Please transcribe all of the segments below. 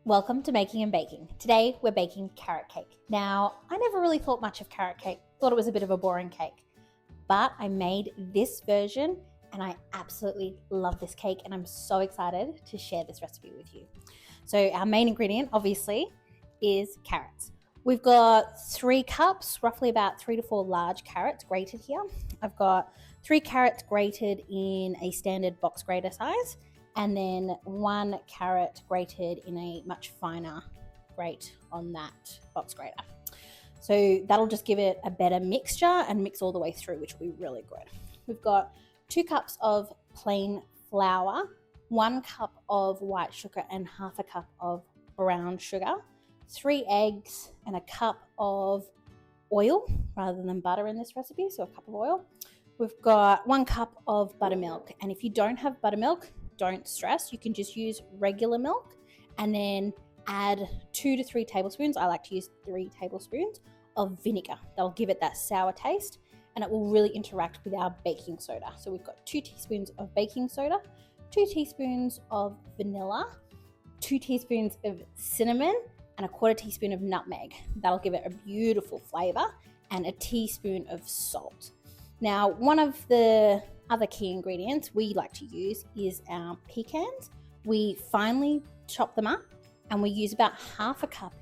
Welcome to Making and Baking. Today we're baking carrot cake. Now, I never really thought much of carrot cake, thought it was a bit of a boring cake, but I made this version and I absolutely love this cake and I'm so excited to share this recipe with you. So our main ingredient, obviously, is carrots. We've got 3 cups, roughly about 3 to 4 large carrots grated here. I've got 3 carrots grated in a standard box grater size, and then 1 carrot grated in a much finer grate on that box grater. So that'll just give it a better mixture and mix all the way through, which will be really good. We've got 2 cups of plain flour, 1 cup of white sugar and half a cup of brown sugar, 3 eggs and a cup of oil rather than butter in this recipe, so a cup of oil. We've got 1 cup of buttermilk, and if you don't have buttermilk, don't stress, you can just use regular milk and then add 2 to 3 tablespoons, I like to use 3 tablespoons of vinegar. That'll give it that sour taste and it will really interact with our baking soda. So we've got 2 teaspoons of baking soda, 2 teaspoons of vanilla, 2 teaspoons of cinnamon, and 1/4 teaspoon of nutmeg. That'll give it a beautiful flavor, and a teaspoon of salt. Now, one of the other key ingredients we like to use is our pecans. We finely chop them up and we use about half a cup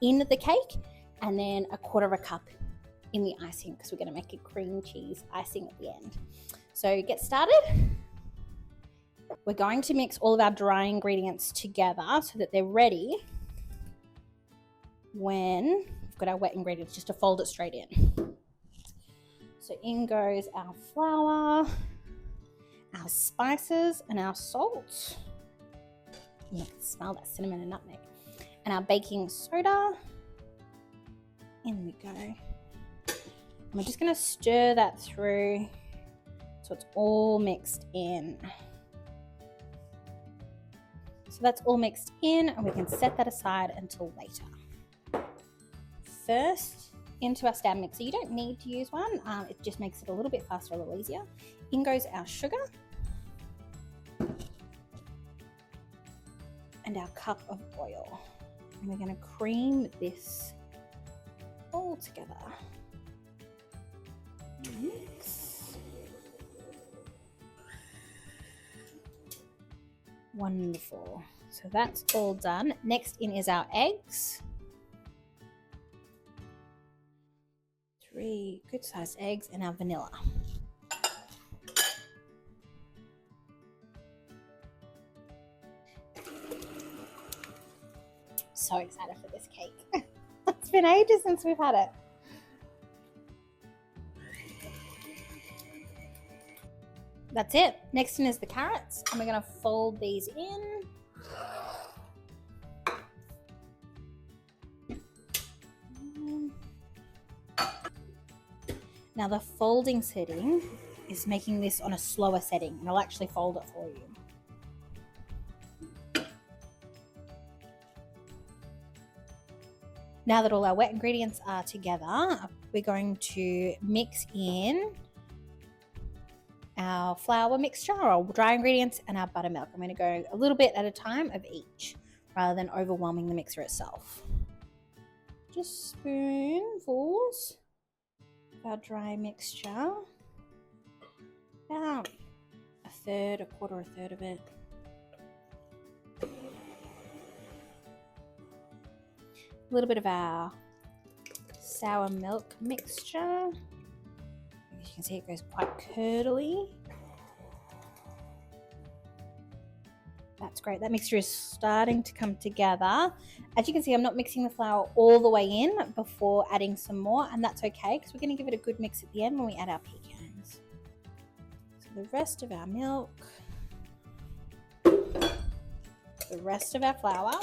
in the cake and then 1/4 cup in the icing because we're going to make a cream cheese icing at the end. So get started. We're going to mix all of our dry ingredients together so that they're ready when we've got our wet ingredients, just to fold it straight in. So in goes our flour, our spices and our salt. You can smell that cinnamon and nutmeg. And our baking soda. In we go. And we're just going to stir that through so it's all mixed in. So that's all mixed in and we can set that aside until later. First, into our stand mixer. You don't need to use one, it just makes it a little bit faster, a little easier. In goes our sugar and our cup of oil. And we're going to cream this all together. Mix. Wonderful. So that's all done. Next in is our eggs. 3 good sized eggs and our vanilla. So excited for this cake. It's been ages since we've had it. That's it. Next in is the carrots, and we're going to fold these in. Now the folding setting is making this on a slower setting, and I'll actually fold it for you. Now that all our wet ingredients are together, we're going to mix in our flour mixture, our dry ingredients, and our buttermilk. I'm going to go a little bit at a time of each rather than overwhelming the mixer itself. Just spoonfuls of our dry mixture. About 1/3, 1/4 of it. A little bit of our sour milk mixture. As you can see, it goes quite curdly. That's great. That mixture is starting to come together. As you can see, I'm not mixing the flour all the way in before adding some more, and that's okay because we're going to give it a good mix at the end when we add our pecans. So the rest of our milk, the rest of our flour,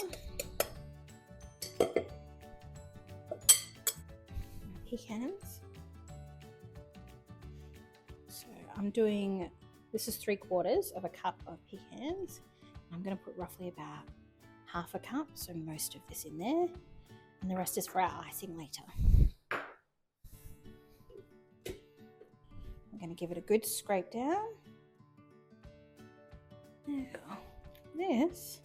pecans. So I'm doing, this is 3/4 of a cup of pecans. I'm going to put roughly about half a cup, so most of this in there, and the rest is for our icing later. I'm going to give it a good scrape down. Now, this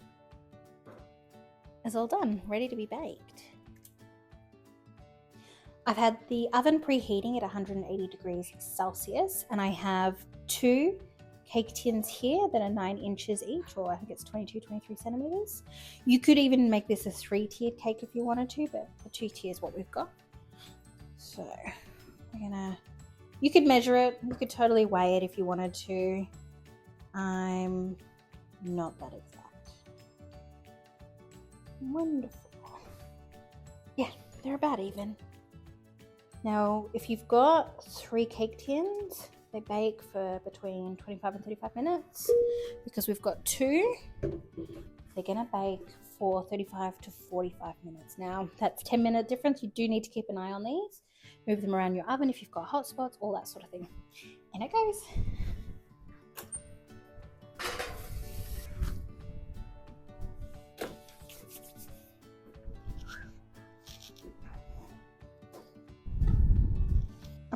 is all done, ready to be baked. I've had the oven preheating at 180 degrees Celsius, and I have 2 cake tins here that are 9 inches each, or I think it's 22, 23 centimeters. You could even make this a 3-tiered cake if you wanted to, but the 2 tiers is what we've got. So you could measure it, you could totally weigh it if you wanted to. I'm not that exact. Wonderful. Yeah, they're about even. Now, if you've got 3 cake tins, they bake for between 25 and 35 minutes. Because we've got 2, they're going to bake for 35 to 45 minutes. Now, that's 10-minute difference. You do need to keep an eye on these. Move them around your oven if you've got hot spots, all that sort of thing. And it goes.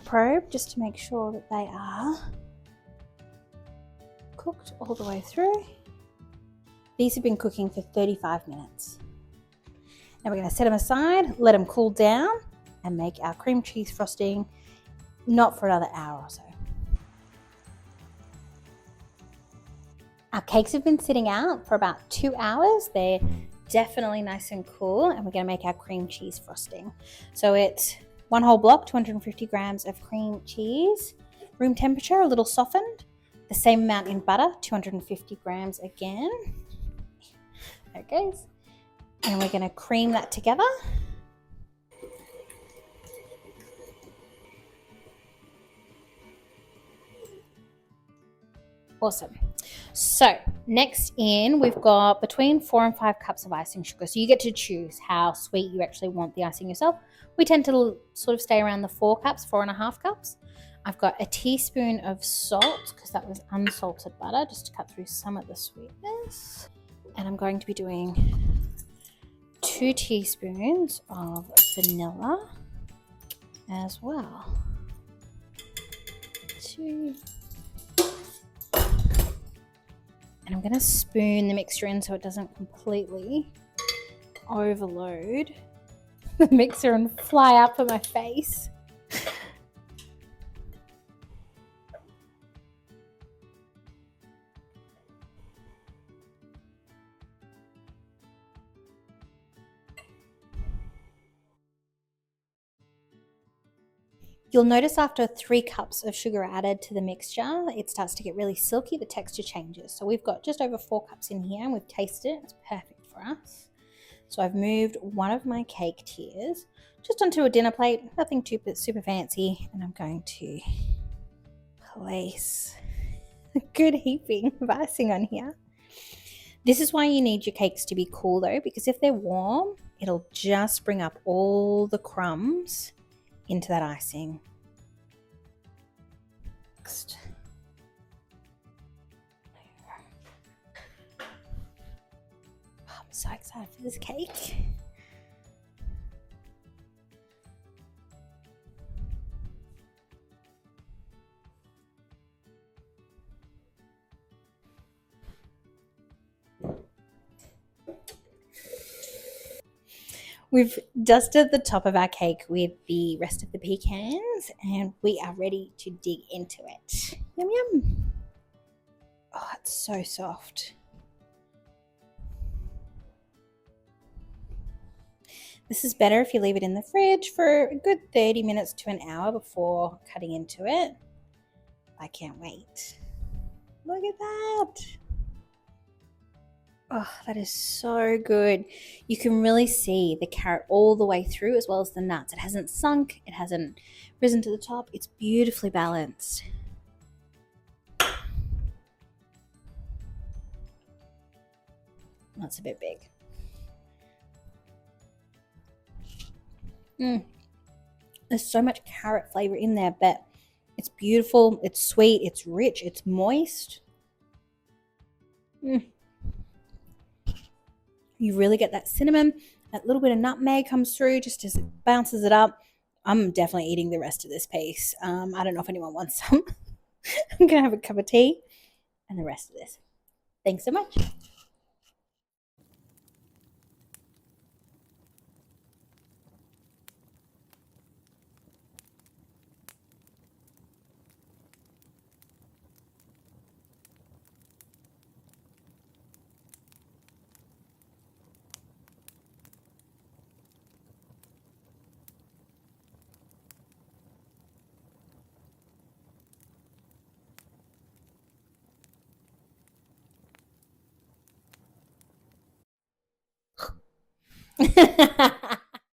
Probe just to make sure that they are cooked all the way through. These have been cooking for 35 minutes. Now we're going to set them aside, let them cool down, and make our cream cheese frosting, not for another hour or so. Our cakes have been sitting out for about 2 hours. They're definitely nice and cool, and we're going to make our cream cheese frosting. So it's 1 whole block, 250 grams of cream cheese, room temperature, a little softened. The same amount in butter, 250 grams again. There it goes. And we're going to cream that together. Awesome. So next in, we've got between 4 and 5 cups of icing sugar. So you get to choose how sweet you actually want the icing yourself. We tend to sort of stay around the 4 cups, 4.5 cups. I've got a teaspoon of salt, because that was unsalted butter, just to cut through some of the sweetness. And I'm going to be doing 2 teaspoons of vanilla as well. 2. And I'm going to spoon the mixture in so it doesn't completely overload the mixer and fly out for my face. You'll notice after 3 cups of sugar added to the mixture, it starts to get really silky, the texture changes. So we've got just over 4 cups in here and we've tasted it, it's perfect for us. So I've moved one of my cake tiers just onto a dinner plate, nothing too super fancy, and I'm going to place a good heaping of icing on here. This is why you need your cakes to be cool though, because if they're warm, it'll just bring up all the crumbs into that icing. Next. Oh, I'm so excited for this cake. We've dusted the top of our cake with the rest of the pecans and we are ready to dig into it. Yum, yum. Oh, it's so soft. This is better if you leave it in the fridge for a good 30 minutes to an hour before cutting into it. I can't wait. Look at that. Oh, that is so good. You can really see the carrot all the way through as well as the nuts. It hasn't sunk, it hasn't risen to the top. It's beautifully balanced. That's a bit big. There's so much carrot flavor in there, but it's beautiful, it's sweet, it's rich, it's moist. You really get that cinnamon, that little bit of nutmeg comes through just as it bounces it up. I'm definitely eating the rest of this piece. I don't know if anyone wants some. I'm going to have a cup of tea and the rest of this. Thanks so much.